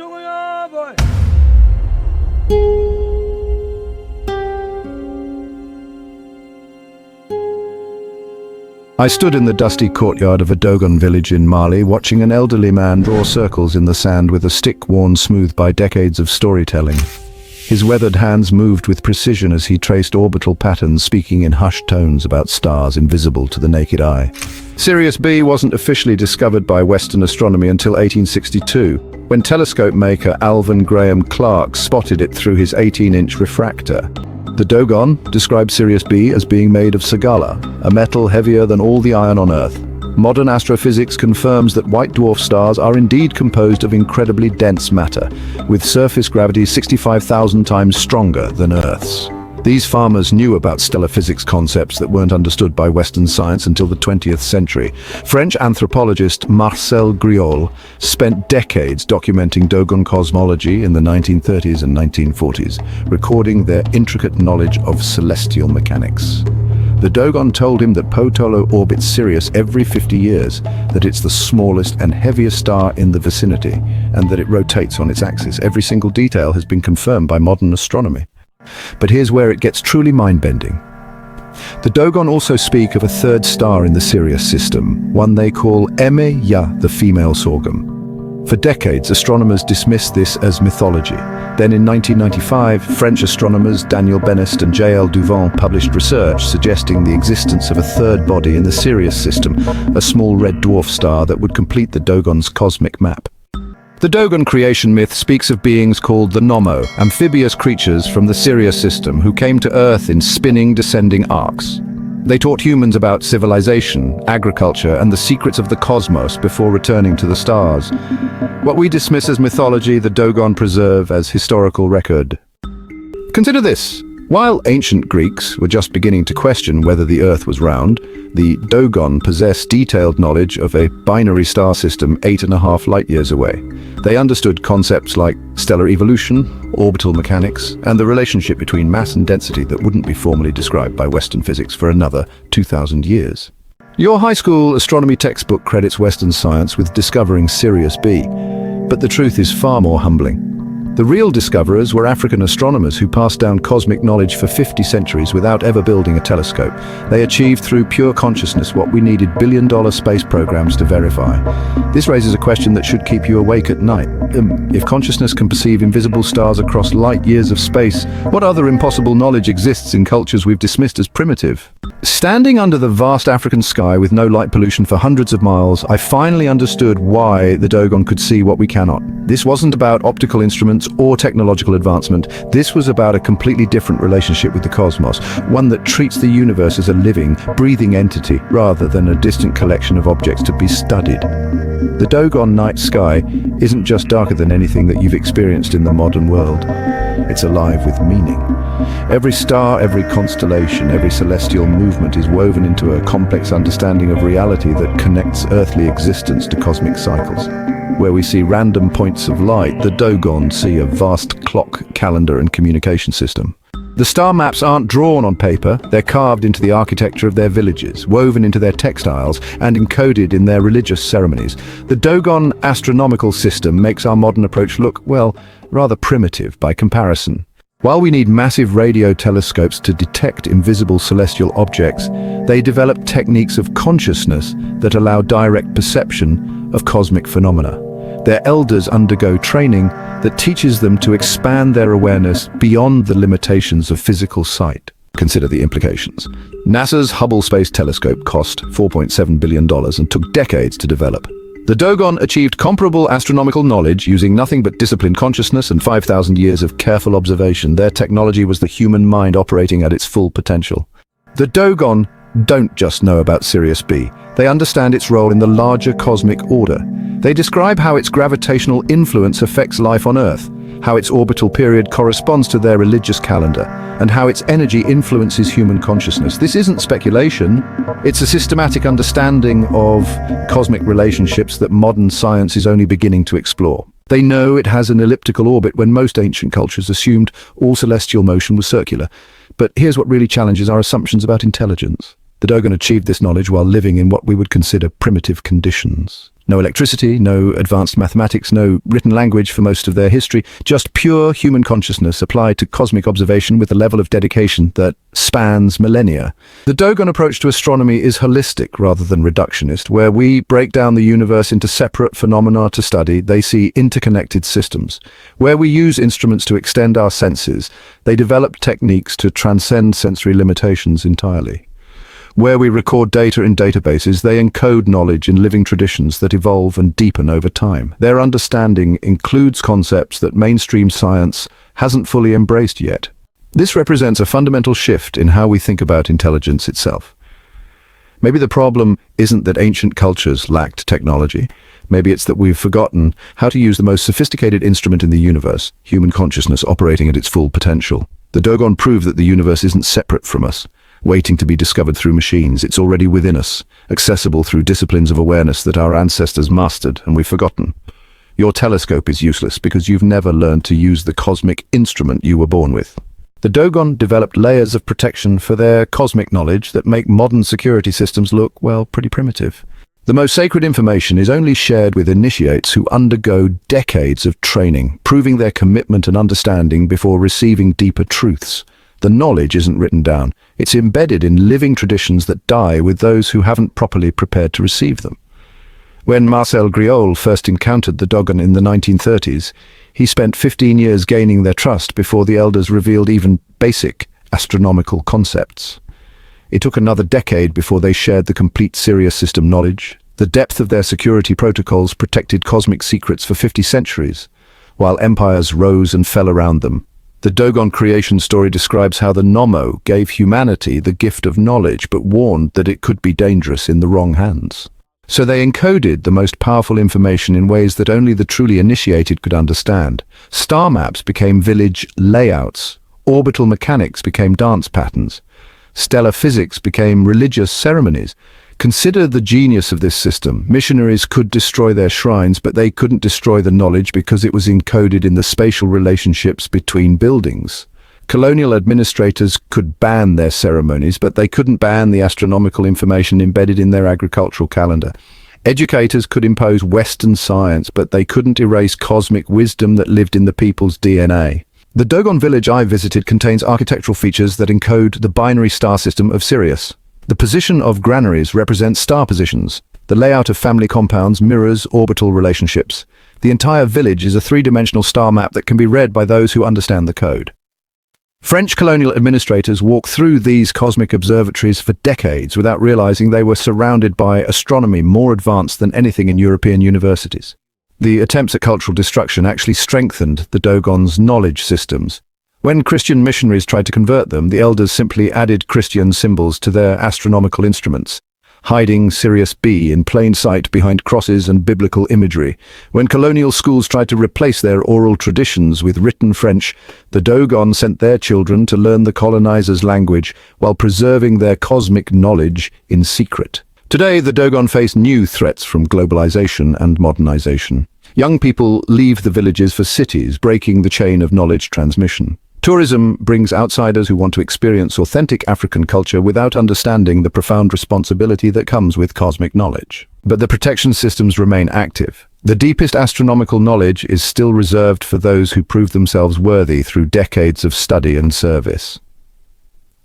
I stood in the dusty courtyard of a Dogon village in Mali, watching an elderly man draw circles in the sand with a stick worn smooth by decades of storytelling. His weathered hands moved with precision as he traced orbital patterns, speaking in hushed tones about stars invisible to the naked eye. Sirius B wasn't officially discovered by Western astronomy until 1862, when telescope maker Alvan Graham Clark spotted it through his 18-inch refractor. The Dogon described Sirius B as being made of sagala, a metal heavier than all the iron on Earth. Modern astrophysics confirms that white dwarf stars are indeed composed of incredibly dense matter, with surface gravity 65,000 times stronger than Earth's. These farmers knew about stellar physics concepts that weren't understood by Western science until the 20th century. French anthropologist Marcel Griol spent decades documenting Dogon cosmology in the 1930s and 1940s, recording their intricate knowledge of celestial mechanics. The Dogon told him that Potolo orbits Sirius every 50 years, that it's the smallest and heaviest star in the vicinity, and that it rotates on its axis. Every single detail has been confirmed by modern astronomy. But here's where it gets truly mind-bending. The Dogon also speak of a third star in the Sirius system, one they call Ya, the female sorghum. For decades, astronomers dismissed this as mythology. Then in 1995, French astronomers Daniel Benest and J.L. Duvant published research suggesting the existence of a third body in the Sirius system, a small red dwarf star that would complete the Dogon's cosmic map. The Dogon creation myth speaks of beings called the Nommo, amphibious creatures from the Sirius system who came to Earth in spinning, descending arcs. They taught humans about civilization, agriculture, and the secrets of the cosmos before returning to the stars. What we dismiss as mythology, the Dogon preserve as historical record. Consider this. While ancient Greeks were just beginning to question whether the Earth was round, the Dogon possessed detailed knowledge of a binary star system 8.5 light-years away. They understood concepts like stellar evolution, orbital mechanics, and the relationship between mass and density that wouldn't be formally described by Western physics for another 2,000 years. Your high school astronomy textbook credits Western science with discovering Sirius B, but the truth is far more humbling. The real discoverers were African astronomers who passed down cosmic knowledge for 50 centuries without ever building a telescope. They achieved through pure consciousness what we needed billion-dollar space programs to verify. This raises a question that should keep you awake at night. If consciousness can perceive invisible stars across light years of space, what other impossible knowledge exists in cultures we've dismissed as primitive? Standing under the vast African sky with no light pollution for hundreds of miles, I finally understood why the Dogon could see what we cannot. This wasn't about optical instruments or technological advancement. This was about a completely different relationship with the cosmos, one that treats the universe as a living, breathing entity rather than a distant collection of objects to be studied. The Dogon night sky isn't just darker than anything that you've experienced in the modern world. It's alive with meaning. Every star, every constellation, every celestial movement is woven into a complex understanding of reality that connects earthly existence to cosmic cycles. Where we see random points of light, the Dogon see a vast clock, calendar, and communication system. The star maps aren't drawn on paper, they're carved into the architecture of their villages, woven into their textiles, and encoded in their religious ceremonies. The Dogon astronomical system makes our modern approach look, well, rather primitive by comparison. While we need massive radio telescopes to detect invisible celestial objects, they develop techniques of consciousness that allow direct perception of cosmic phenomena. Their elders undergo training that teaches them to expand their awareness beyond the limitations of physical sight. Consider the implications. NASA's Hubble Space Telescope cost $4.7 billion and took decades to develop. The Dogon achieved comparable astronomical knowledge using nothing but disciplined consciousness and 5,000 years of careful observation. Their technology was the human mind operating at its full potential. The Dogon don't just know about Sirius B. They understand its role in the larger cosmic order. They describe how its gravitational influence affects life on Earth, how its orbital period corresponds to their religious calendar, and how its energy influences human consciousness. This isn't speculation, it's a systematic understanding of cosmic relationships that modern science is only beginning to explore. They know it has an elliptical orbit when most ancient cultures assumed all celestial motion was circular. But here's what really challenges our assumptions about intelligence. The Dogon achieved this knowledge while living in what we would consider primitive conditions. No electricity, no advanced mathematics, no written language for most of their history, just pure human consciousness applied to cosmic observation with a level of dedication that spans millennia. The Dogon approach to astronomy is holistic rather than reductionist. Where we break down the universe into separate phenomena to study, they see interconnected systems. Where we use instruments to extend our senses, they develop techniques to transcend sensory limitations entirely. Where we record data in databases, they encode knowledge in living traditions that evolve and deepen over time. Their understanding includes concepts that mainstream science hasn't fully embraced yet. This represents a fundamental shift in how we think about intelligence itself. Maybe the problem isn't that ancient cultures lacked technology. Maybe it's that we've forgotten how to use the most sophisticated instrument in the universe, human consciousness operating at its full potential. The Dogon prove that the universe isn't separate from us, waiting to be discovered through machines. It's already within us, accessible through disciplines of awareness that our ancestors mastered and we've forgotten. Your telescope is useless because you've never learned to use the cosmic instrument you were born with. The Dogon developed layers of protection for their cosmic knowledge that make modern security systems look, well, pretty primitive. The most sacred information is only shared with initiates who undergo decades of training, proving their commitment and understanding before receiving deeper truths. The knowledge isn't written down. It's embedded in living traditions that die with those who haven't properly prepared to receive them. When Marcel Griaule first encountered the Dogon in the 1930s, he spent 15 years gaining their trust before the elders revealed even basic astronomical concepts. It took another decade before they shared the complete Sirius system knowledge. The depth of their security protocols protected cosmic secrets for 50 centuries, while empires rose and fell around them. The Dogon creation story describes how the Nommo gave humanity the gift of knowledge, but warned that it could be dangerous in the wrong hands. So they encoded the most powerful information in ways that only the truly initiated could understand. Star maps became village layouts. Orbital mechanics became dance patterns. Stellar physics became religious ceremonies. Consider the genius of this system. Missionaries could destroy their shrines, but they couldn't destroy the knowledge because it was encoded in the spatial relationships between buildings. Colonial administrators could ban their ceremonies, but they couldn't ban the astronomical information embedded in their agricultural calendar. Educators could impose Western science, but they couldn't erase cosmic wisdom that lived in the people's DNA. The Dogon village I visited contains architectural features that encode the binary star system of Sirius. The position of granaries represents star positions. The layout of family compounds mirrors orbital relationships. The entire village is a three-dimensional star map that can be read by those who understand the code. French colonial administrators walked through these cosmic observatories for decades without realizing they were surrounded by astronomy more advanced than anything in European universities. The attempts at cultural destruction actually strengthened the Dogon's knowledge systems. When Christian missionaries tried to convert them, the elders simply added Christian symbols to their astronomical instruments, hiding Sirius B in plain sight behind crosses and biblical imagery. When colonial schools tried to replace their oral traditions with written French, the Dogon sent their children to learn the colonizers' language while preserving their cosmic knowledge in secret. Today, the Dogon face new threats from globalization and modernization. Young people leave the villages for cities, breaking the chain of knowledge transmission. Tourism brings outsiders who want to experience authentic African culture without understanding the profound responsibility that comes with cosmic knowledge. But the protection systems remain active. The deepest astronomical knowledge is still reserved for those who prove themselves worthy through decades of study and service.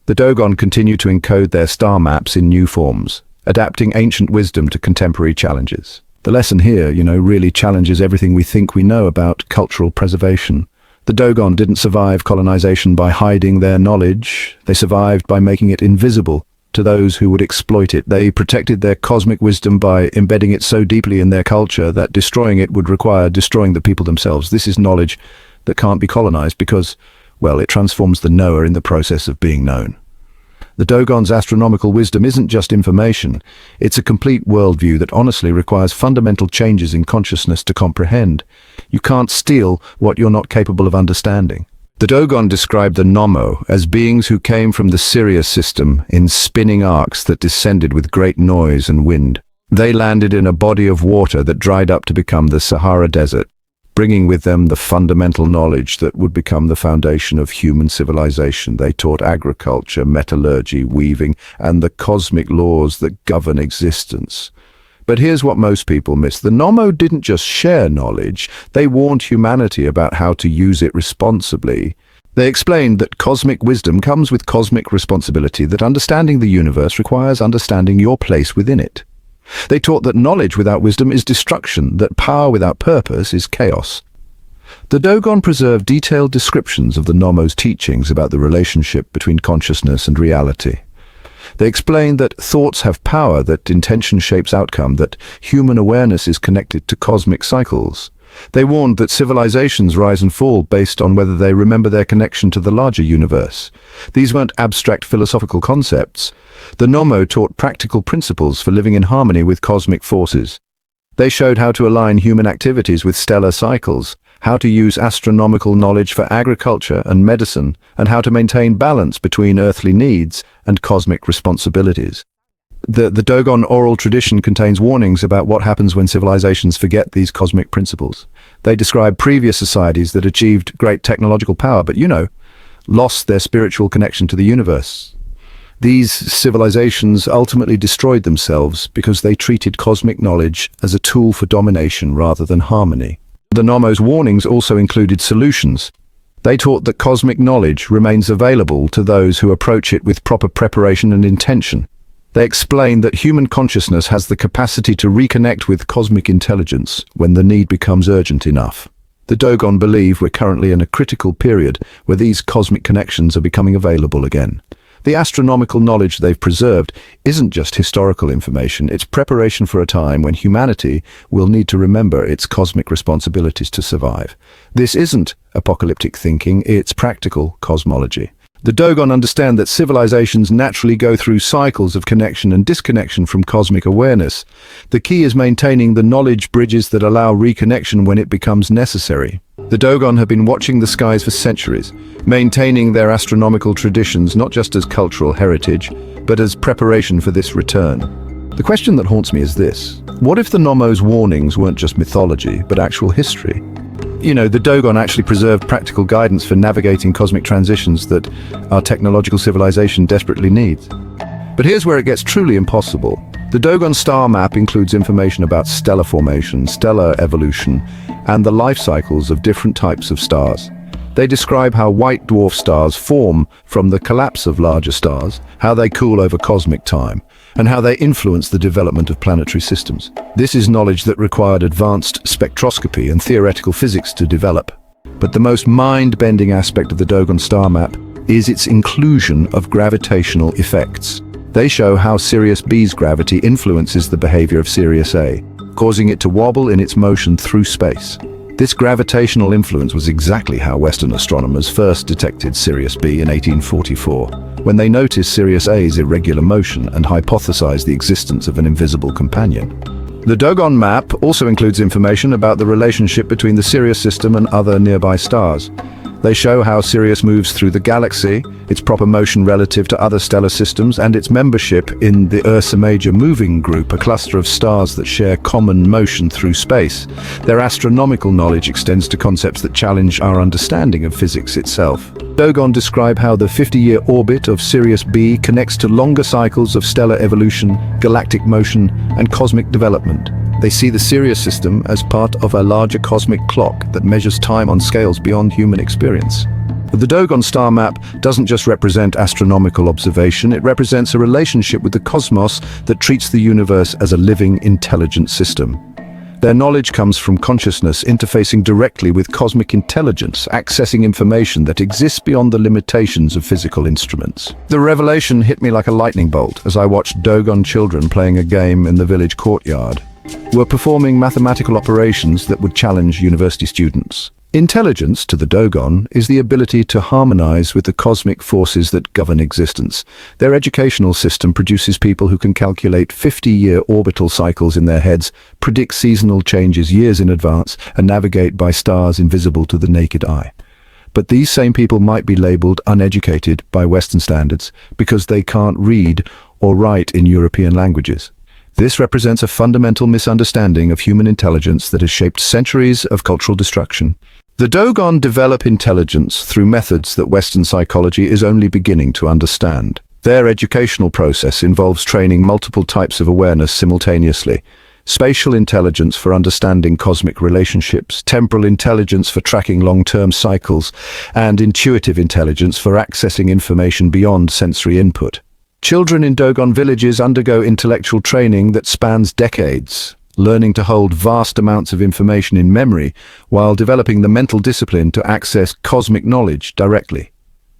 The Dogon continue to encode their star maps in new forms, adapting ancient wisdom to contemporary challenges. The lesson here, really challenges everything we think we know about cultural preservation. The Dogon didn't survive colonization by hiding their knowledge. They survived by making it invisible to those who would exploit it. They protected their cosmic wisdom by embedding it so deeply in their culture that destroying it would require destroying the people themselves. This is knowledge that can't be colonized because, well, it transforms the knower in the process of being known. The Dogon's astronomical wisdom isn't just information. It's a complete worldview that honestly requires fundamental changes in consciousness to comprehend. You can't steal what you're not capable of understanding. The Dogon described the Nommo as beings who came from the Sirius system in spinning arcs that descended with great noise and wind. They landed in a body of water that dried up to become the Sahara Desert, bringing with them the fundamental knowledge that would become the foundation of human civilization. They taught agriculture, metallurgy, weaving, and the cosmic laws that govern existence. But here's what most people miss. The Nommo didn't just share knowledge, they warned humanity about how to use it responsibly. They explained that cosmic wisdom comes with cosmic responsibility, that understanding the universe requires understanding your place within it. They taught that knowledge without wisdom is destruction, that power without purpose is chaos. The Dogon preserved detailed descriptions of the Nommo's teachings about the relationship between consciousness and reality. They explained that thoughts have power, that intention shapes outcome, that human awareness is connected to cosmic cycles. They warned that civilizations rise and fall based on whether they remember their connection to the larger universe. These weren't abstract philosophical concepts. The Nommo taught practical principles for living in harmony with cosmic forces. They showed how to align human activities with stellar cycles, how to use astronomical knowledge for agriculture and medicine, and how to maintain balance between earthly needs and cosmic responsibilities. The Dogon oral tradition contains warnings about what happens when civilizations forget these cosmic principles. They describe previous societies that achieved great technological power, but lost their spiritual connection to the universe. These civilizations ultimately destroyed themselves because they treated cosmic knowledge as a tool for domination rather than harmony. The Nommo's warnings also included solutions. They taught that cosmic knowledge remains available to those who approach it with proper preparation and intention. They explained that human consciousness has the capacity to reconnect with cosmic intelligence when the need becomes urgent enough. The Dogon believe we're currently in a critical period where these cosmic connections are becoming available again. The astronomical knowledge they've preserved isn't just historical information, it's preparation for a time when humanity will need to remember its cosmic responsibilities to survive. This isn't apocalyptic thinking, it's practical cosmology. The Dogon understand that civilizations naturally go through cycles of connection and disconnection from cosmic awareness. The key is maintaining the knowledge bridges that allow reconnection when it becomes necessary. The Dogon have been watching the skies for centuries, maintaining their astronomical traditions not just as cultural heritage, but as preparation for this return. The question that haunts me is this: what if the Nommo's warnings weren't just mythology, but actual history? The Dogon actually preserved practical guidance for navigating cosmic transitions that our technological civilization desperately needs. But here's where it gets truly impossible. The Dogon star map includes information about stellar formation, stellar evolution, and the life cycles of different types of stars. They describe how white dwarf stars form from the collapse of larger stars, how they cool over cosmic time, and how they influence the development of planetary systems. This is knowledge that required advanced spectroscopy and theoretical physics to develop. But the most mind-bending aspect of the Dogon star map is its inclusion of gravitational effects. They show how Sirius B's gravity influences the behavior of Sirius A, causing it to wobble in its motion through space. This gravitational influence was exactly how Western astronomers first detected Sirius B in 1844, when they noticed Sirius A's irregular motion and hypothesized the existence of an invisible companion. The Dogon map also includes information about the relationship between the Sirius system and other nearby stars. They show how Sirius moves through the galaxy, its proper motion relative to other stellar systems, and its membership in the Ursa Major moving group, a cluster of stars that share common motion through space. Their astronomical knowledge extends to concepts that challenge our understanding of physics itself. Dogon describe how the 50-year orbit of Sirius B connects to longer cycles of stellar evolution, galactic motion, and cosmic development. They see the Sirius system as part of a larger cosmic clock that measures time on scales beyond human experience. The Dogon star map doesn't just represent astronomical observation, it represents a relationship with the cosmos that treats the universe as a living, intelligent system. Their knowledge comes from consciousness interfacing directly with cosmic intelligence, accessing information that exists beyond the limitations of physical instruments. The revelation hit me like a lightning bolt as I watched Dogon children playing a game in the village courtyard. Were performing mathematical operations that would challenge university students. Intelligence, to the Dogon, is the ability to harmonize with the cosmic forces that govern existence. Their educational system produces people who can calculate 50-year orbital cycles in their heads, predict seasonal changes years in advance, and navigate by stars invisible to the naked eye. But these same people might be labeled uneducated by Western standards because they can't read or write in European languages. This represents a fundamental misunderstanding of human intelligence that has shaped centuries of cultural destruction. The Dogon develop intelligence through methods that Western psychology is only beginning to understand. Their educational process involves training multiple types of awareness simultaneously. spatial intelligence for understanding cosmic relationships, temporal intelligence for tracking long-term cycles, and intuitive intelligence for accessing information beyond sensory input. Children in Dogon villages undergo intellectual training that spans decades, learning to hold vast amounts of information in memory while developing the mental discipline to access cosmic knowledge directly.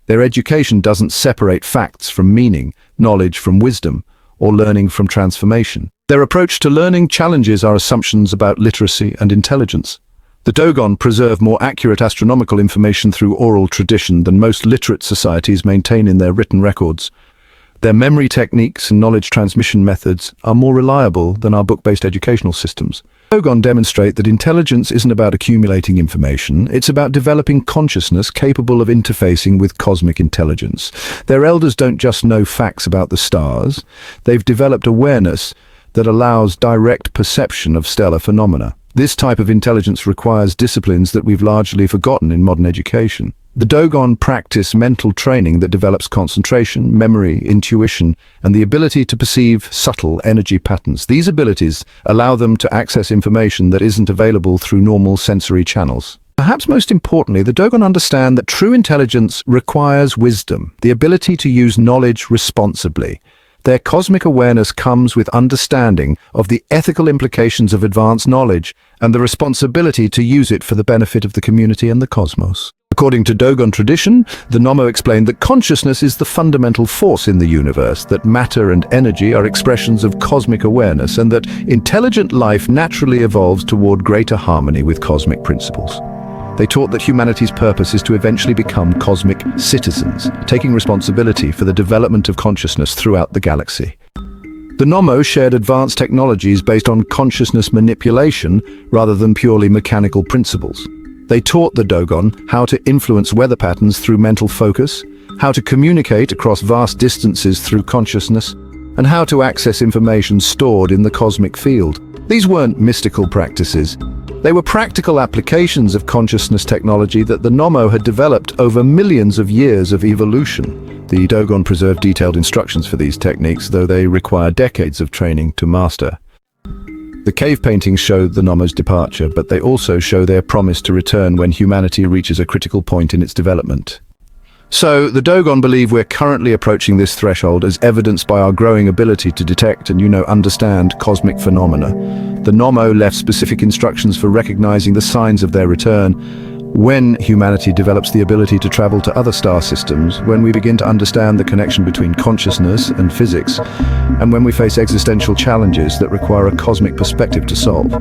Their education doesn't separate facts from meaning, knowledge from wisdom, or learning from transformation. Their approach to learning challenges our assumptions about literacy and intelligence. The Dogon preserve more accurate astronomical information through oral tradition than most literate societies maintain in their written records. Their memory techniques and knowledge transmission methods are more reliable than our book-based educational systems. Dogon demonstrate that intelligence isn't about accumulating information, it's about developing consciousness capable of interfacing with cosmic intelligence. Their elders don't just know facts about the stars, they've developed awareness that allows direct perception of stellar phenomena. This type of intelligence requires disciplines that we've largely forgotten in modern education. The Dogon practice mental training that develops concentration, memory, intuition, and the ability to perceive subtle energy patterns. These abilities allow them to access information that isn't available through normal sensory channels. Perhaps most importantly, the Dogon understand that true intelligence requires wisdom, the ability to use knowledge responsibly. Their cosmic awareness comes with understanding of the ethical implications of advanced knowledge and the responsibility to use it for the benefit of the community and the cosmos. According to Dogon tradition, the Nommo explained that consciousness is the fundamental force in the universe, that matter and energy are expressions of cosmic awareness, and that intelligent life naturally evolves toward greater harmony with cosmic principles. They taught that humanity's purpose is to eventually become cosmic citizens, taking responsibility for the development of consciousness throughout the galaxy. The Nommo shared advanced technologies based on consciousness manipulation rather than purely mechanical principles. They taught the Dogon how to influence weather patterns through mental focus, how to communicate across vast distances through consciousness, and how to access information stored in the cosmic field. These weren't mystical practices. They were practical applications of consciousness technology that the Nommo had developed over millions of years of evolution. The Dogon preserved detailed instructions for these techniques, though they require decades of training to master. The cave paintings show the Nommo's departure, but they also show their promise to return when humanity reaches a critical point in its development. So, the Dogon believe we're currently approaching this threshold as evidenced by our growing ability to detect and, understand cosmic phenomena. The Nommo left specific instructions for recognizing the signs of their return. When humanity develops the ability to travel to other star systems, when we begin to understand the connection between consciousness and physics, and when we face existential challenges that require a cosmic perspective to solve.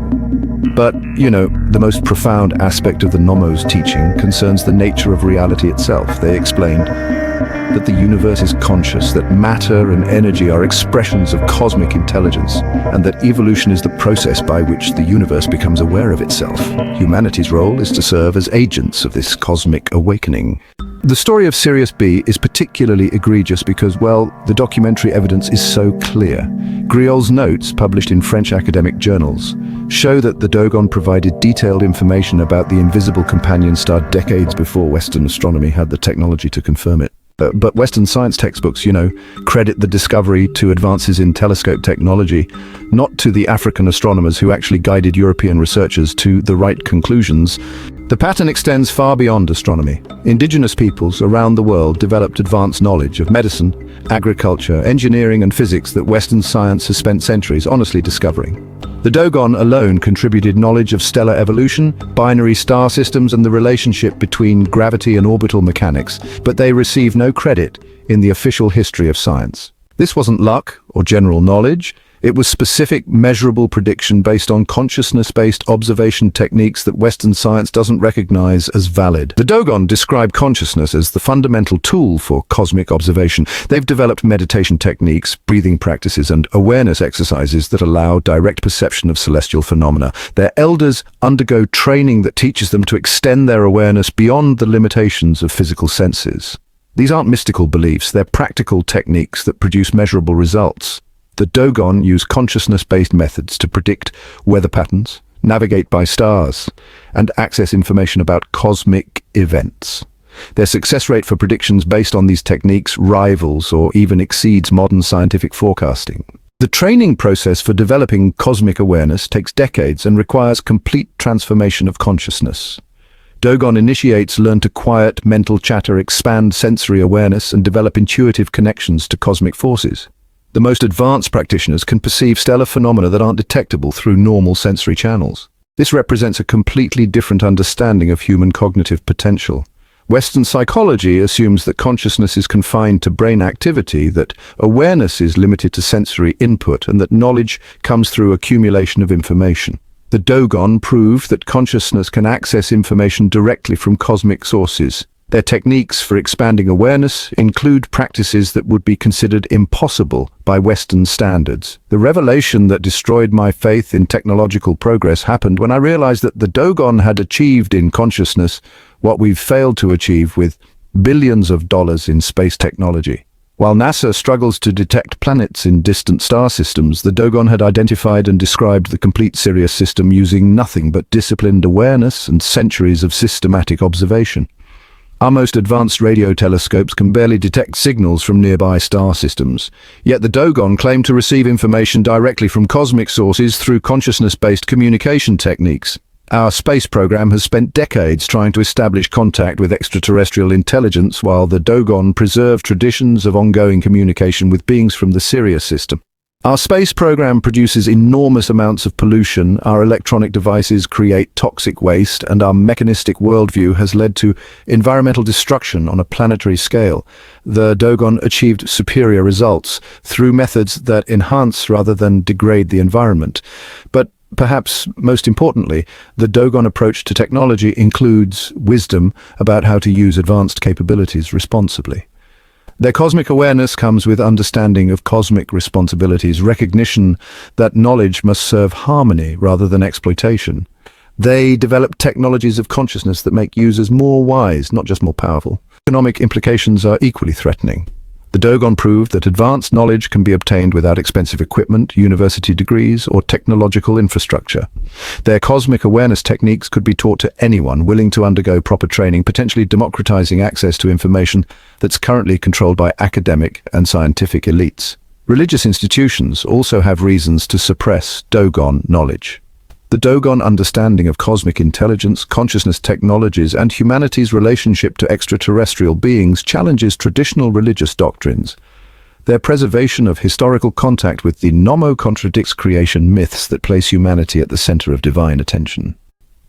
But, the most profound aspect of the Nommo's teaching concerns the nature of reality itself. They explained that the universe is conscious, that matter and energy are expressions of cosmic intelligence, and that evolution is the process by which the universe becomes aware of itself. Humanity's role is to serve as agents of this cosmic awakening. The story of Sirius B is particularly egregious because, the documentary evidence is so clear. Griol's notes, published in French academic journals, show that the Dogon provided detailed information about the invisible companion star decades before Western astronomy had the technology to confirm it. But Western science textbooks, credit the discovery to advances in telescope technology, not to the African astronomers who actually guided European researchers to the right conclusions. The pattern extends far beyond astronomy. Indigenous peoples around the world developed advanced knowledge of medicine, agriculture, engineering, and physics that Western science has spent centuries honestly discovering. The Dogon alone contributed knowledge of stellar evolution, binary star systems, and the relationship between gravity and orbital mechanics, but they receive no credit in the official history of science. This wasn't luck or general knowledge. It was specific, measurable prediction based on consciousness-based observation techniques that Western science doesn't recognize as valid. The Dogon describe consciousness as the fundamental tool for cosmic observation. They've developed meditation techniques, breathing practices, and awareness exercises that allow direct perception of celestial phenomena. Their elders undergo training that teaches them to extend their awareness beyond the limitations of physical senses. These aren't mystical beliefs, they're practical techniques that produce measurable results. The Dogon use consciousness-based methods to predict weather patterns, navigate by stars, and access information about cosmic events. Their success rate for predictions based on these techniques rivals or even exceeds modern scientific forecasting. The training process for developing cosmic awareness takes decades and requires complete transformation of consciousness. Dogon initiates learn to quiet mental chatter, expand sensory awareness, and develop intuitive connections to cosmic forces. The most advanced practitioners can perceive stellar phenomena that aren't detectable through normal sensory channels. This represents a completely different understanding of human cognitive potential. Western psychology assumes that consciousness is confined to brain activity, that awareness is limited to sensory input, and that knowledge comes through accumulation of information. The Dogon proved that consciousness can access information directly from cosmic sources. Their techniques for expanding awareness include practices that would be considered impossible by Western standards. The revelation that destroyed my faith in technological progress happened when I realized that the Dogon had achieved in consciousness what we've failed to achieve with billions of dollars in space technology. While NASA struggles to detect planets in distant star systems, the Dogon had identified and described the complete Sirius system using nothing but disciplined awareness and centuries of systematic observation. Our most advanced radio telescopes can barely detect signals from nearby star systems, yet the Dogon claim to receive information directly from cosmic sources through consciousness-based communication techniques. Our space program has spent decades trying to establish contact with extraterrestrial intelligence, while the Dogon preserve traditions of ongoing communication with beings from the Sirius system. Our space program produces enormous amounts of pollution, our electronic devices create toxic waste, and our mechanistic worldview has led to environmental destruction on a planetary scale. The Dogon achieved superior results through methods that enhance rather than degrade the environment. But perhaps most importantly, the Dogon approach to technology includes wisdom about how to use advanced capabilities responsibly. Their cosmic awareness comes with understanding of cosmic responsibilities, recognition that knowledge must serve harmony rather than exploitation. They develop technologies of consciousness that make users more wise, not just more powerful. Economic implications are equally threatening. The Dogon proved that advanced knowledge can be obtained without expensive equipment, university degrees, or technological infrastructure. Their cosmic awareness techniques could be taught to anyone willing to undergo proper training, potentially democratizing access to information that's currently controlled by academic and scientific elites. Religious institutions also have reasons to suppress Dogon knowledge. The Dogon understanding of cosmic intelligence, consciousness technologies, and humanity's relationship to extraterrestrial beings challenges traditional religious doctrines. Their preservation of historical contact with the Nommo contradicts creation myths that place humanity at the center of divine attention.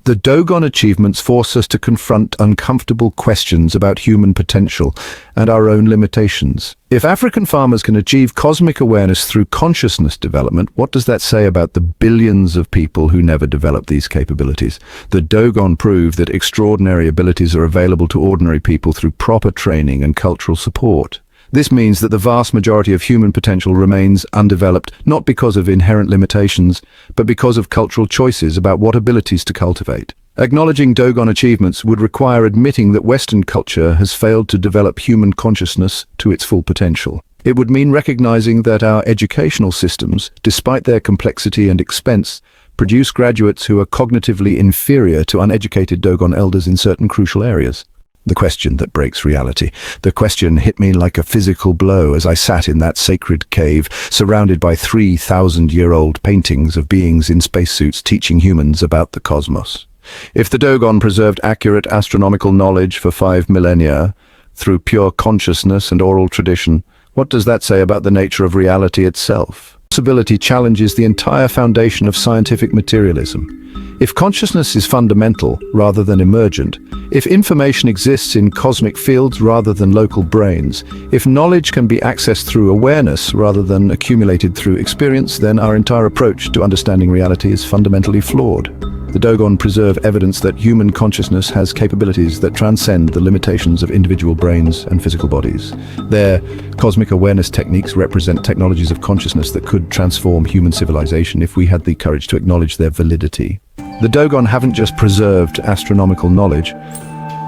The Dogon achievements force us to confront uncomfortable questions about human potential and our own limitations. If African farmers can achieve cosmic awareness through consciousness development, what does that say about the billions of people who never develop these capabilities? The Dogon prove that extraordinary abilities are available to ordinary people through proper training and cultural support. This means that the vast majority of human potential remains undeveloped, not because of inherent limitations, but because of cultural choices about what abilities to cultivate. Acknowledging Dogon achievements would require admitting that Western culture has failed to develop human consciousness to its full potential. It would mean recognizing that our educational systems, despite their complexity and expense, produce graduates who are cognitively inferior to uneducated Dogon elders in certain crucial areas. The question that breaks reality. The question hit me like a physical blow as I sat in that sacred cave, surrounded by 3,000-year-old paintings of beings in spacesuits teaching humans about the cosmos. If the Dogon preserved accurate astronomical knowledge for 5 millennia, through pure consciousness and oral tradition, what does that say about the nature of reality itself? Possibility challenges the entire foundation of scientific materialism. If consciousness is fundamental rather than emergent, if information exists in cosmic fields rather than local brains, if knowledge can be accessed through awareness rather than accumulated through experience, then our entire approach to understanding reality is fundamentally flawed. The Dogon preserve evidence that human consciousness has capabilities that transcend the limitations of individual brains and physical bodies. Their cosmic awareness techniques represent technologies of consciousness that could transform human civilization if we had the courage to acknowledge their validity. The Dogon haven't just preserved astronomical knowledge,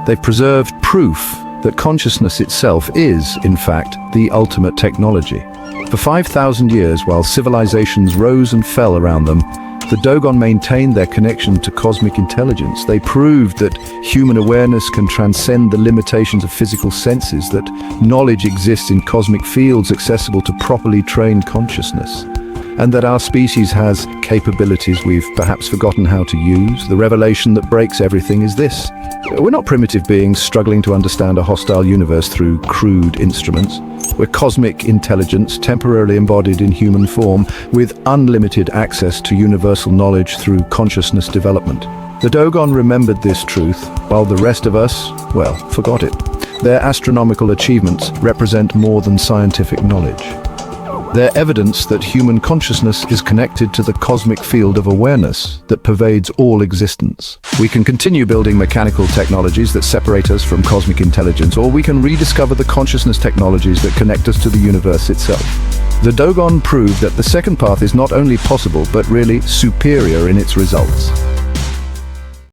they've preserved proof that consciousness itself is, in fact, the ultimate technology. For 5,000 years, while civilizations rose and fell around them, the Dogon maintained their connection to cosmic intelligence. They proved that human awareness can transcend the limitations of physical senses, that knowledge exists in cosmic fields accessible to properly trained consciousness. and that our species has capabilities we've perhaps forgotten how to use. The revelation that breaks everything is this: we're not primitive beings struggling to understand a hostile universe through crude instruments. We're cosmic intelligence temporarily embodied in human form, with unlimited access to universal knowledge through consciousness development. The Dogon remembered this truth, while the rest of us, well, forgot it. Their astronomical achievements represent more than scientific knowledge. They're evidence that human consciousness is connected to the cosmic field of awareness that pervades all existence. We can continue building mechanical technologies that separate us from cosmic intelligence, or we can rediscover the consciousness technologies that connect us to the universe itself. The Dogon proved that the second path is not only possible, but really superior in its results.